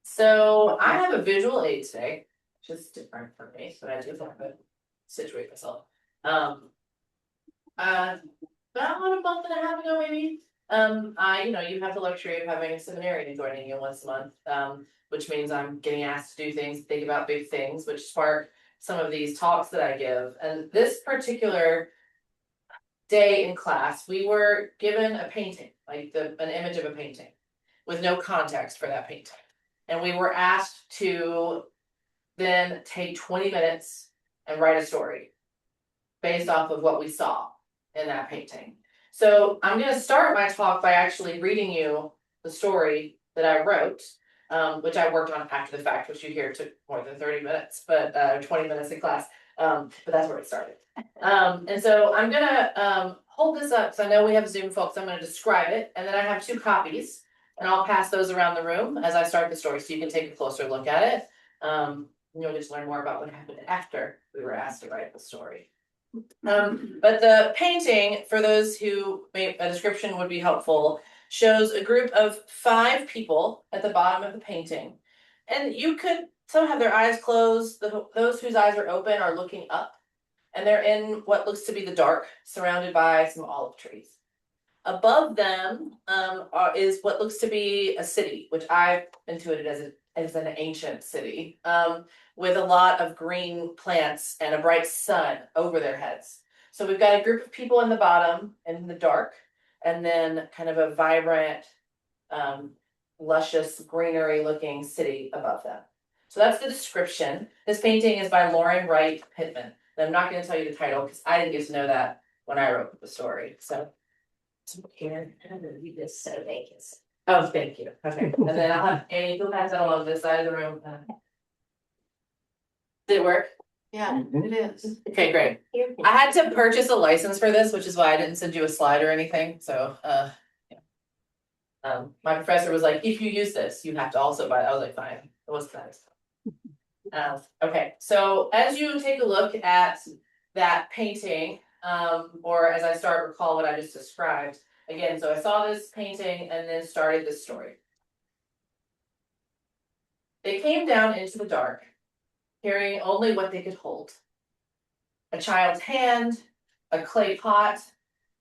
So I have a visual aid today, which is different for me, but I do have to situate myself. About a month and a half ago, maybe. You have the luxury of having a seminarian joining you once a month, which means I'm getting asked to do things, think about big things, which spark some of these talks that I give. And this particular day in class, we were given a painting, like an image of a painting, with no context for that painting. And we were asked to then take 20 minutes and write a story based off of what we saw in that painting. So I'm going to start my talk by actually reading you the story that I wrote, which I worked on after the fact, which you hear took more than 30 minutes, but 20 minutes in class. But that's where it started. And so I'm going to hold this up, so I know we have Zoom folks. I'm going to describe it, and then I have 2 copies, and I'll pass those around the room as I start the story, so you can take a closer look at it. You'll just learn more about what happened after we were asked to write the story. But the painting, for those who a description would be helpful, shows a group of 5 people at the bottom of the painting. And you could, some have their eyes closed, those whose eyes are open are looking up. And they're in what looks to be the dark, surrounded by some olive trees. Above them is what looks to be a city, which I've intuited as an ancient city, with a lot of green plants and a bright sun over their heads. So we've got a group of people in the bottom in the dark, and then kind of a vibrant, luscious, greenery looking city above them. So that's the description. This painting is by Lauren Wright Pittman. And I'm not going to tell you the title because I didn't get to know that when I wrote the story. So here, I'm gonna read this so they can see. oh, thank you. Okay. And then I'll have Annie go pass that along this side of the room. Did it work? Yeah, it is. Okay, great. I had to purchase a license for this, which is why I didn't send you a slide or anything. So my professor was like, if you use this, you have to also buy it. I was like, fine. It was nice. Okay, so as you take a look at that painting, or as I start recall what I just described, again, so I saw this painting and then started this story. They came down into the dark, carrying only what they could hold. A child's hand, a clay pot,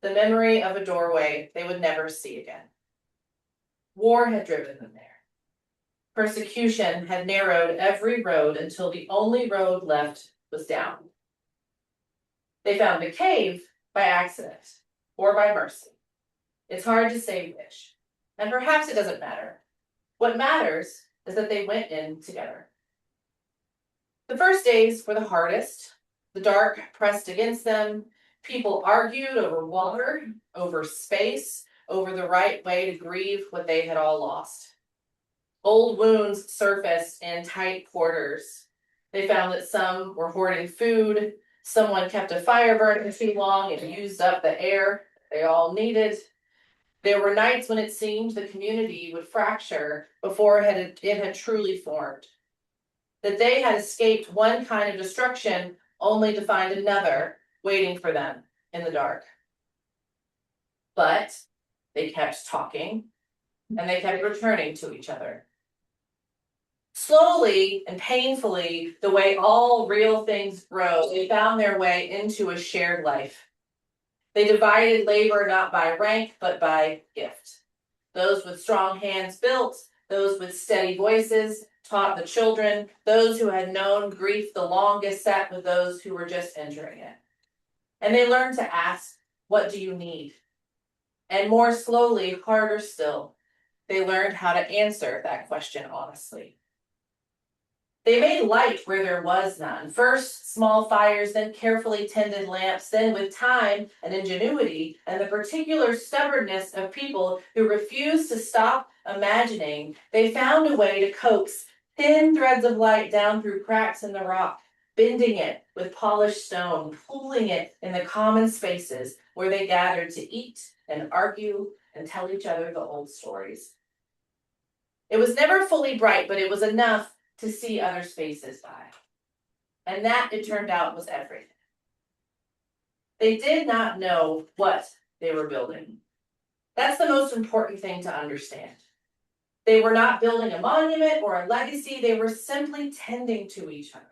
the memory of a doorway they would never see again. War had driven them there. Persecution had narrowed every road until the only road left was down. They found the cave by accident or by mercy. It's hard to say which, and perhaps it doesn't matter. What matters is that they went in together. The first days were the hardest. The dark pressed against them. People argued over water, over space, over the right way to grieve what they had all lost. Old wounds surfaced in tight quarters. They found that some were hoarding food, someone kept a fire burning too long and used up the air they all needed. There were nights when it seemed the community would fracture before it had truly formed. That they had escaped one kind of destruction only to find another waiting for them in the dark. But they kept talking, and they kept returning to each other. Slowly and painfully, the way all real things grow, they found their way into a shared life. They divided labor not by rank, but by gift. Those with strong hands built, those with steady voices taught the children, those who had known grief the longest sat with those who were just entering it. And they learned to ask, what do you need? And more slowly, harder still, they learned how to answer that question honestly. They made light where there was none. First small fires, then carefully tended lamps, then with time and ingenuity and the particular stubbornness of people who refused to stop imagining, they found a way to coax thin threads of light down through cracks in the rock, bending it with polished stone, pooling it in the common spaces where they gathered to eat and argue and tell each other the old stories. It was never fully bright, but it was enough to see others' faces by. And that, it turned out, was everything. They did not know what they were building. That's the most important thing to understand. They were not building a monument or a legacy, they were simply tending to each other.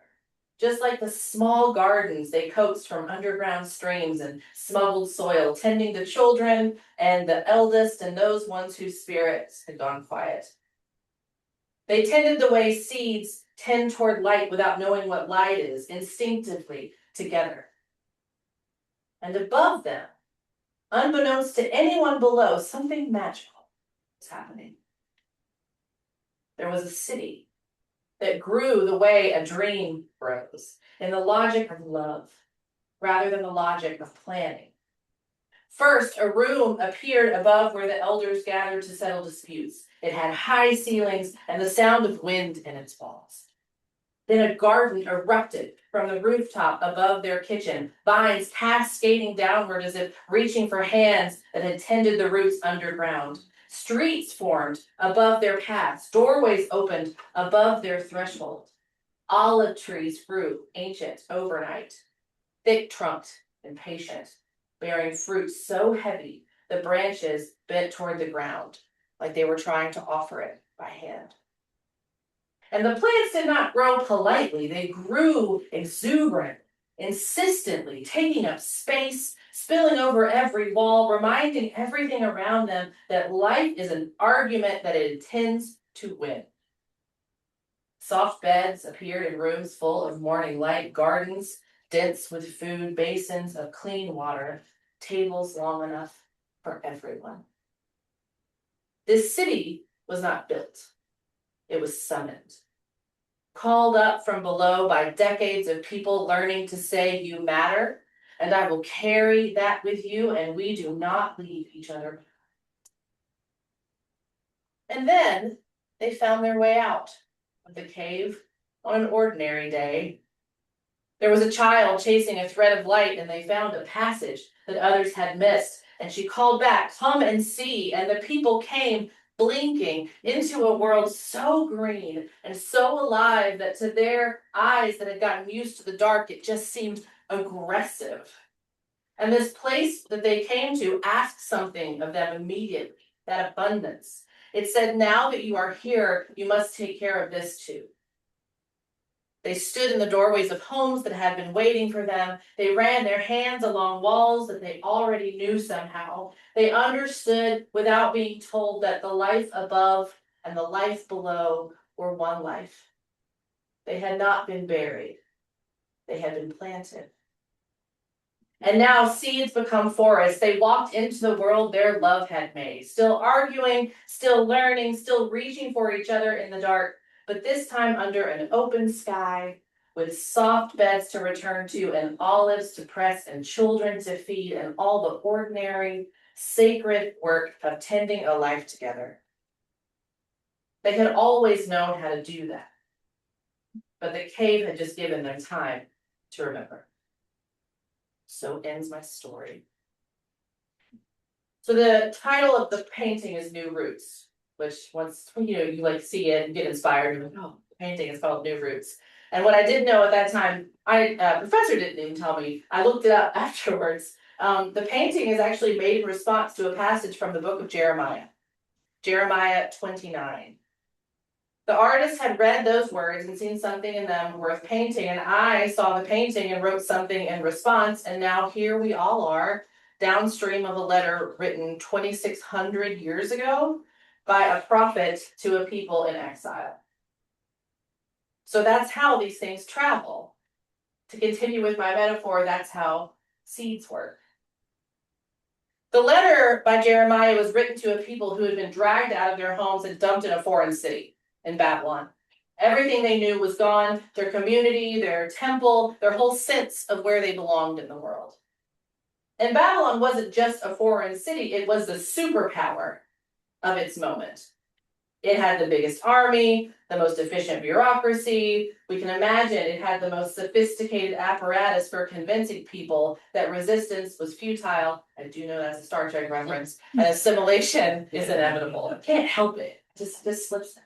Just like the small gardens they coaxed from underground streams and smuggled soil, tending the children and the eldest and those ones whose spirits had gone quiet. They tended the way seeds tend toward light without knowing what light is, instinctively together. And above them, unbeknownst to anyone below, something magical was happening. There was a city that grew the way a dream grows, in the logic of love, rather than the logic of planning. First, a room appeared above where the elders gathered to settle disputes. It had high ceilings and the sound of wind in its walls. Then a garden erupted from the rooftop above their kitchen, vines cascading downward as if reaching for hands that had tended the roots underground. Streets formed above their paths, doorways opened above their threshold. Olive trees grew, ancient, overnight, thick-trunked and patient, bearing fruit so heavy the branches bent toward the ground, like they were trying to offer it by hand. And the plants did not grow politely, they grew exuberant, insistently, taking up space, spilling over every wall, reminding everything around them that life is an argument that it intends to win. Soft beds appeared in rooms full of morning light, gardens dense with food, basins of clean water, tables long enough for everyone. This city was not built, it was summoned. Called up from below by decades of people learning to say you matter, and I will carry that with you, and we do not leave each other. And then they found their way out of the cave on an ordinary day. There was a child chasing a thread of light, and they found a passage that others had missed, and she called back, "Come and see," and the people came blinking into a world so green and so alive that to their eyes that had gotten used to the dark, it just seemed aggressive. And this place that they came to asked something of them immediately, that abundance. It said, now that you are here, you must take care of this too. They stood in the doorways of homes that had been waiting for them. They ran their hands along walls that they already knew somehow. They understood without being told that the life above and the life below were one life. They had not been buried. They had been planted. And now seeds become forests. They walked into the world their love had made, still arguing, still learning, still reaching for each other in the dark, but this time under an open sky with soft beds to return to and olives to press and children to feed and all the ordinary, sacred work of tending a life together. They had always known how to do that, but the cave had just given them time to remember. So ends my story. So the title of the painting is New Roots, which once you like see it and get inspired, you're like, oh, the painting is called New Roots. And what I didn't know at that time, professor didn't even tell me, I looked it up afterwards. The painting is actually made in response to a passage from the book of Jeremiah, Jeremiah 29. The artist had read those words and seen something in them worth painting, and I saw the painting and wrote something in response, and now here we all are, downstream of a letter written 2,600 years ago by a prophet to a people in exile. So that's how these things travel. To continue with my metaphor, that's how seeds work. The letter by Jeremiah was written to a people who had been dragged out of their homes and dumped in a foreign city in Babylon. Everything they knew was gone, their community, their temple, their whole sense of where they belonged in the world. And Babylon wasn't just a foreign city, it was the superpower of its moment. It had the biggest army, the most efficient bureaucracy. We can imagine it had the most sophisticated apparatus for convincing people that resistance was futile. I do know that's a Star Trek reference, and assimilation is inevitable. Can't help it. Just slips.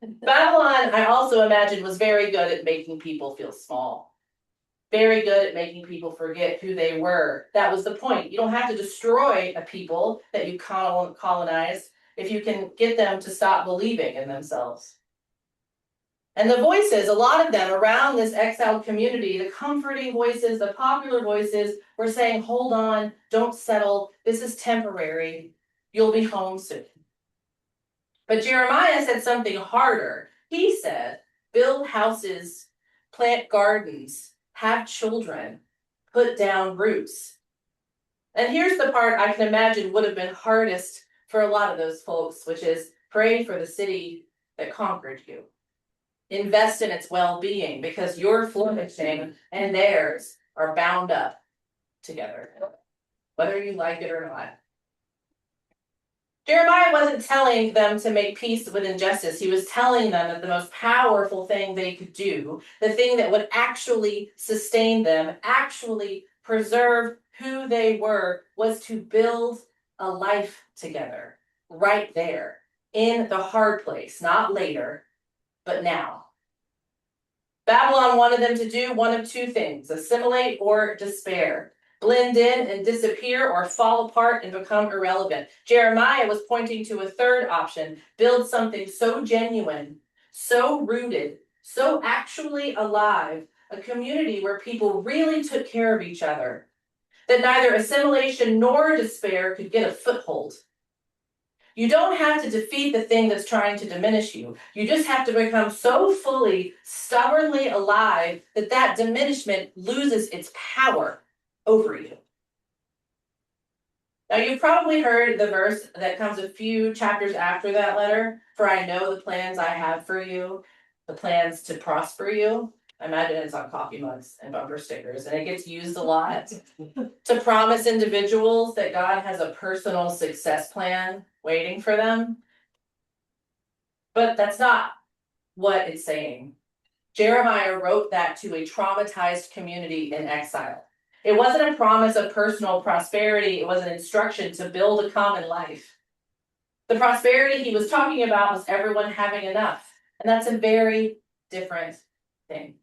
Babylon, I also imagine, was very good at making people feel small. Very good at making people forget who they were. That was the point. You don't have to destroy a people that you colonized if you can get them to stop believing in themselves. And the voices, a lot of them around this exiled community, the comforting voices, the popular voices, were saying, hold on, don't settle, this is temporary, you'll be home soon. But Jeremiah said something harder. He said, build houses, plant gardens, have children, put down roots. And here's the part I can imagine would have been hardest for a lot of those folks, which is pray for the city that conquered you. Invest in its well-being because your flourishing and theirs are bound up together, whether you like it or not. Jeremiah wasn't telling them to make peace with injustice. He was telling them that the most powerful thing they could do, the thing that would actually sustain them, actually preserve who they were, was to build a life together, right there, in the hard place, not later, but now. Babylon wanted them to do one of two things: assimilate or despair, blend in and disappear, or fall apart and become irrelevant. Jeremiah was pointing to a third option: build something so genuine, so rooted, so actually alive, a community where people really took care of each other, that neither assimilation nor despair could get a foothold. You don't have to defeat the thing that's trying to diminish you. You just have to become so fully, stubbornly alive that that diminishment loses its power over you. Now, you've probably heard the verse that comes a few chapters after that letter. For I know the plans I have for you, the plans to prosper you. I imagine it's on coffee mugs and bumper stickers, and it gets used a lot to promise individuals that God has a personal success plan waiting for them. But that's not what it's saying. Jeremiah wrote that to a traumatized community in exile. It wasn't a promise of personal prosperity, it was an instruction to build a common life. The prosperity he was talking about was everyone having enough, and that's a very different thing.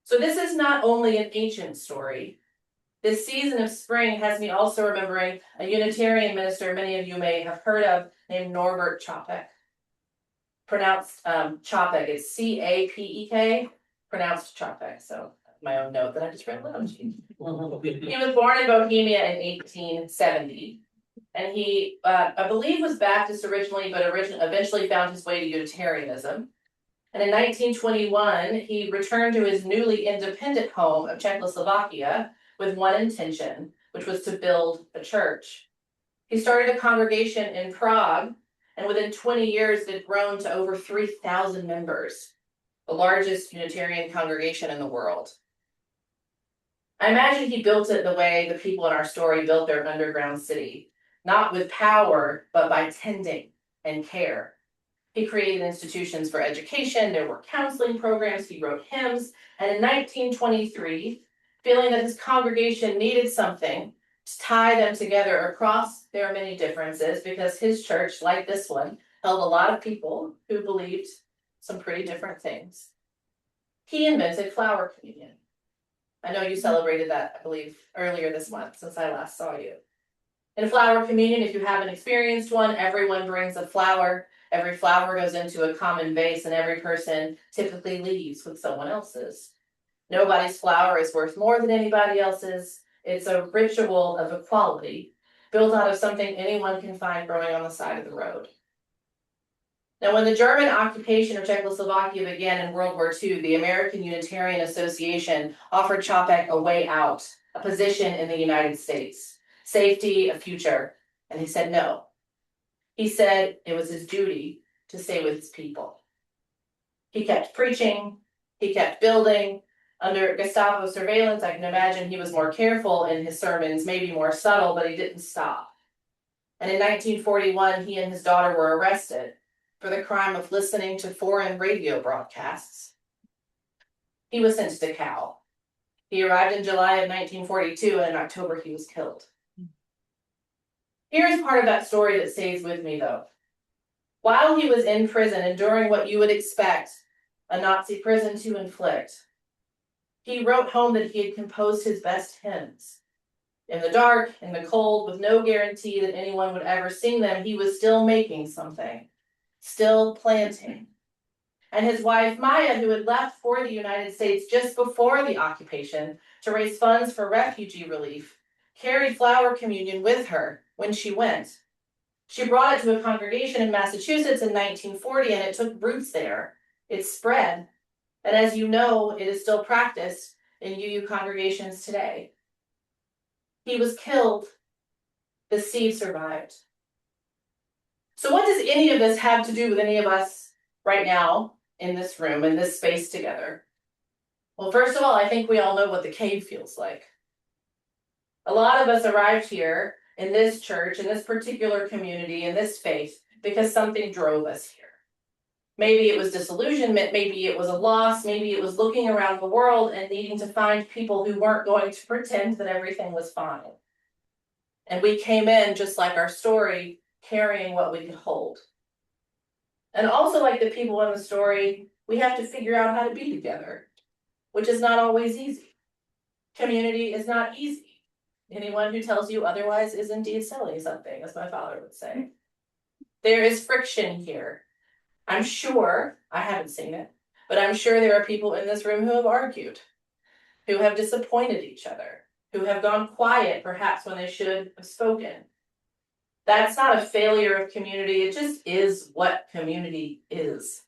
So this is not only an ancient story. This season of spring has me also remembering a Unitarian minister many of you may have heard of named Norbert Chopek. Pronounced Chopek, it's C-A-P-E-K, pronounced Chopek, so my own note that I just read aloud. He was born in Bohemia in 1870, and he, I believe, was Baptist originally, but eventually found his way to Unitarianism. And in 1921, he returned to his newly independent home of Czechoslovakia with one intention, which was to build a church. He started a congregation in Prague, and within 20 years, it had grown to over 3,000 members, the largest Unitarian congregation in the world. I imagine he built it the way the people in our story built their underground city, not with power, but by tending and care. He created institutions for education, there were counseling programs, he wrote hymns, and in 1923, feeling that his congregation needed something to tie them together across their many differences, because his church, like this one, held a lot of people who believed some pretty different things. He invented flower communion. I know you celebrated that, I believe, earlier this month, since I last saw you. In flower communion, if you haven't experienced one, everyone brings a flower. Every flower goes into a common vase, and every person typically leaves with someone else's. Nobody's flower is worth more than anybody else's. It's a ritual of equality, built out of something anyone can find growing on the side of the road. Now, when the German occupation of Czechoslovakia began in World War II, the American Unitarian Association offered Chopek a way out, a position in the United States, safety, a future, and he said no. He said it was his duty to stay with his people. He kept preaching, he kept building. Under Gestapo surveillance, I can imagine he was more careful in his sermons, maybe more subtle, but he didn't stop. And in 1941, he and his daughter were arrested for the crime of listening to foreign radio broadcasts. He was sent to Dachau. He arrived in July of 1942, and in October he was killed. Here's part of that story that stays with me, though. While he was in prison, enduring what you would expect a Nazi prison to inflict, He wrote home that he had composed his best hymns. In the dark, in the cold, with no guarantee that anyone would ever sing them, he was still making something, still planting. And his wife, Maya, who had left for the United States just before the occupation to raise funds for refugee relief, carried flower communion with her when she went. She brought it to a congregation in Massachusetts in 1940, and it took roots there. It spread. And as you know, it is still practiced in UU congregations today. He was killed. The seed survived. So what does any of this have to do with any of us right now in this room, in this space together? Well, first of all, I think we all know what the cave feels like. A lot of us arrived here in this church, in this particular community, in this faith, because something drove us here. Maybe it was disillusionment, maybe it was a loss, maybe it was looking around the world and needing to find people who weren't going to pretend that everything was fine. And we came in, just like our story, carrying what we could hold. And also, like the people in the story, we have to figure out how to be together, which is not always easy. Community is not easy. Anyone who tells you otherwise is indeed selling something, as my father would say. There is friction here. I'm sure, I haven't seen it, but I'm sure there are people in this room who have argued, who have disappointed each other, who have gone quiet perhaps when they should have spoken. That's not a failure of community, it just is what community is.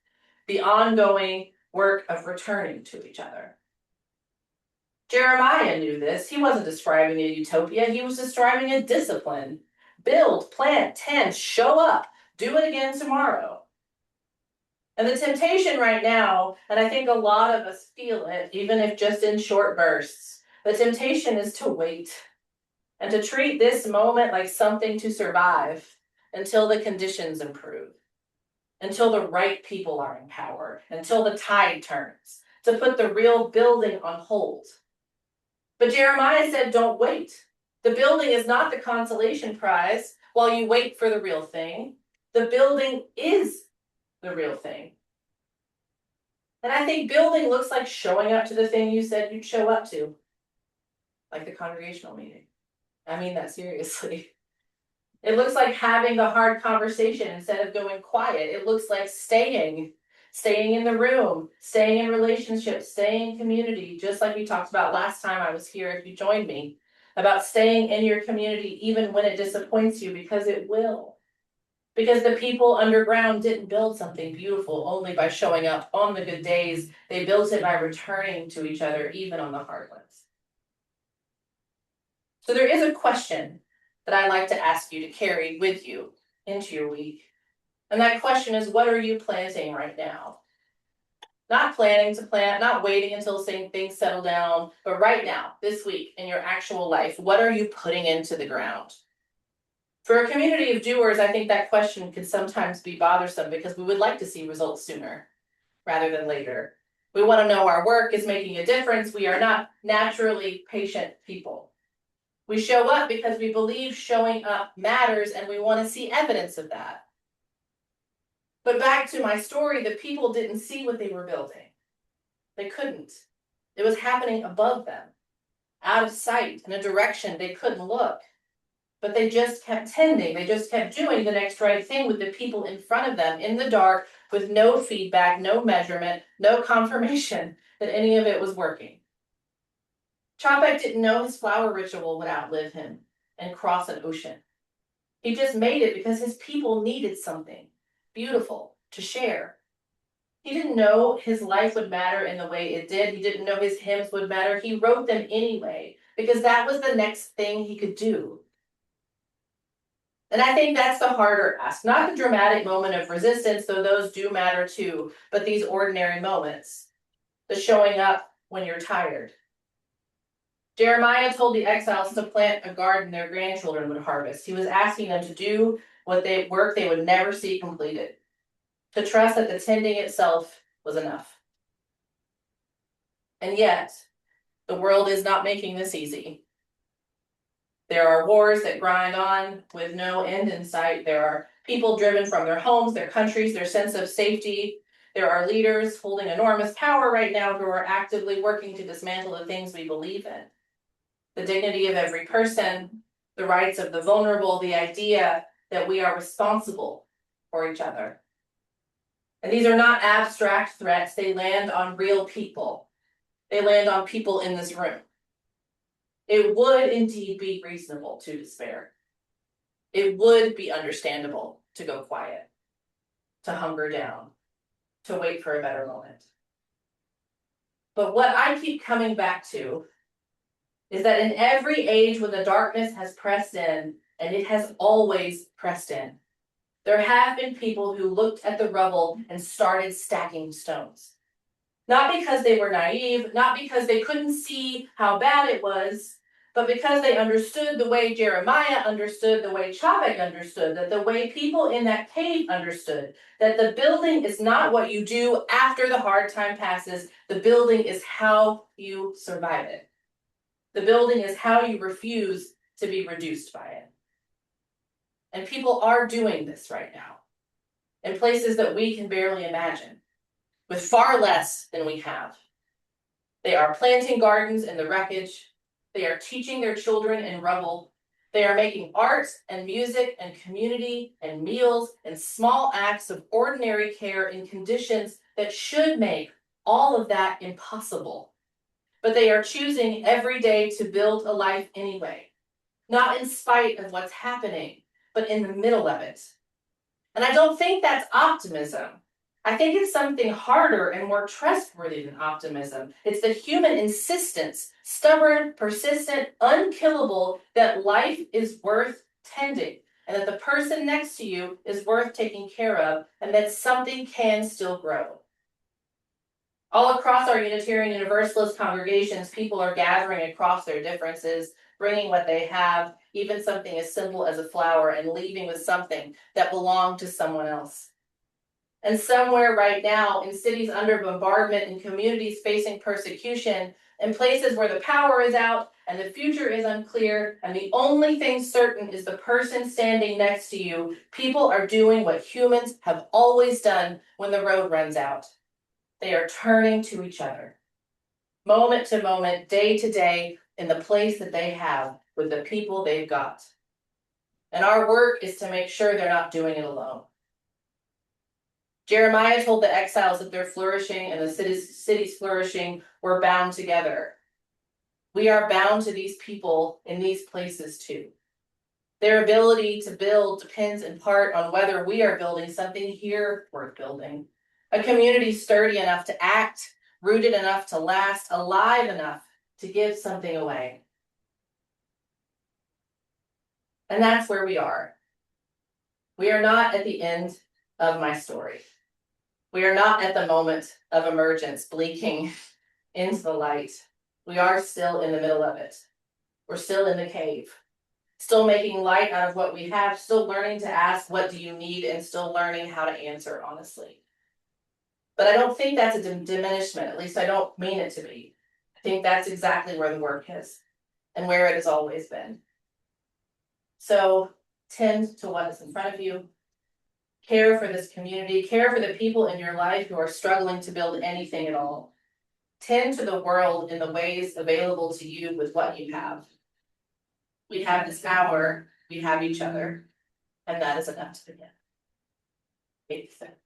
The ongoing work of returning to each other. Jeremiah knew this. He wasn't describing a utopia, he was describing a discipline. Build, plant, tend, show up, do it again tomorrow. And the temptation right now, and I think a lot of us feel it, even if just in short bursts, the temptation is to wait and to treat this moment like something to survive until the conditions improve, until the right people are empowered, until the tide turns, to put the real building on hold. But Jeremiah said, don't wait. The building is not the consolation prize while you wait for the real thing. The building is the real thing. And I think building looks like showing up to the thing you said you'd show up to, like the congregational meeting. I mean that seriously. It looks like having the hard conversation instead of going quiet. It looks like staying in the room, staying in relationships, staying in community, just like we talked about last time I was here if you joined me, about staying in your community even when it disappoints you, because it will. Because the people underground didn't build something beautiful only by showing up on the good days. They built it by returning to each other even on the hard ones. So there is a question that I'd like to ask you to carry with you into your week. And that question is, what are you planting right now? Not planning to plant, not waiting until things settle down, but right now, this week, in your actual life, what are you putting into the ground? For a community of doers, I think that question can sometimes be bothersome because we would like to see results sooner rather than later. We want to know our work is making a difference. We are not naturally patient people. We show up because we believe showing up matters and we want to see evidence of that. But back to my story, the people didn't see what they were building. They couldn't. It was happening above them, out of sight, in a direction they couldn't look. But they just kept tending, they just kept doing the next right thing with the people in front of them in the dark with no feedback, no measurement, no confirmation that any of it was working. Chopek didn't know his flower ritual would outlive him and cross an ocean. He just made it because his people needed something beautiful to share. He didn't know his life would matter in the way it did. He didn't know his hymns would matter. He wrote them anyway because that was the next thing he could do. And I think that's the harder ask, not the dramatic moment of resistance, though those do matter too, but these ordinary moments, the showing up when you're tired. Jeremiah told the exiles to plant a garden their grandchildren would harvest. He was asking them to do work they would never see completed, to trust that the tending itself was enough. And yet, the world is not making this easy. There are wars that grind on with no end in sight. There are people driven from their homes, their countries, their sense of safety. There are leaders holding enormous power right now who are actively working to dismantle the things we believe in. The dignity of every person, the rights of the vulnerable, the idea that we are responsible for each other. And these are not abstract threats, they land on real people. They land on people in this room. It would indeed be reasonable to despair. It would be understandable to go quiet, to hunker down, to wait for a better moment. But what I keep coming back to is that in every age when the darkness has pressed in, and it has always pressed in, there have been people who looked at the rubble and started stacking stones. Not because they were naive, not because they couldn't see how bad it was, but because they understood the way Jeremiah understood, the way Chávez understood, that the way people in that cave understood, that the building is not what you do after the hard time passes, the building is how you survive it. The building is how you refuse to be reduced by it. And people are doing this right now, in places that we can barely imagine, with far less than we have. They are planting gardens in the wreckage. They are teaching their children in rubble. They are making art and music and community and meals and small acts of ordinary care in conditions that should make all of that impossible. But they are choosing every day to build a life anyway, not in spite of what's happening, but in the middle of it. And I don't think that's optimism. I think it's something harder and more trustworthy than optimism. It's the human insistence, stubborn, persistent, unkillable, that life is worth tending, and that the person next to you is worth taking care of, and that something can still grow. All across our Unitarian Universalist congregations, people are gathering across their differences, bringing what they have, even something as simple as a flower, and leaving with something that belonged to someone else. And somewhere right now, in cities under bombardment, in communities facing persecution, in places where the power is out and the future is unclear, and the only thing certain is the person standing next to you, people are doing what humans have always done when the road runs out. They are turning to each other, moment to moment, day to day, in the place that they have with the people they've got. And our work is to make sure they're not doing it alone. Jeremiah told the exiles that their flourishing and the city's flourishing were bound together. We are bound to these people in these places too. Their ability to build depends in part on whether we are building something here worth building. A community sturdy enough to act, rooted enough to last, alive enough to give something away. And that's where we are. We are not at the end of my story. We are not at the moment of emergence, blinking into the light. We are still in the middle of it. We're still in the cave, still making light out of what we have, still learning to ask, what do you need, and still learning how to answer honestly. But I don't think that's a diminishment, at least I don't mean it to be. I think that's exactly where the work is and where it has always been. So tend to what is in front of you. Care for this community, care for the people in your life who are struggling to build anything at all. Tend to the world in the ways available to you with what you have. We have this hour, we have each other, and that is enough to begin. 8 seconds.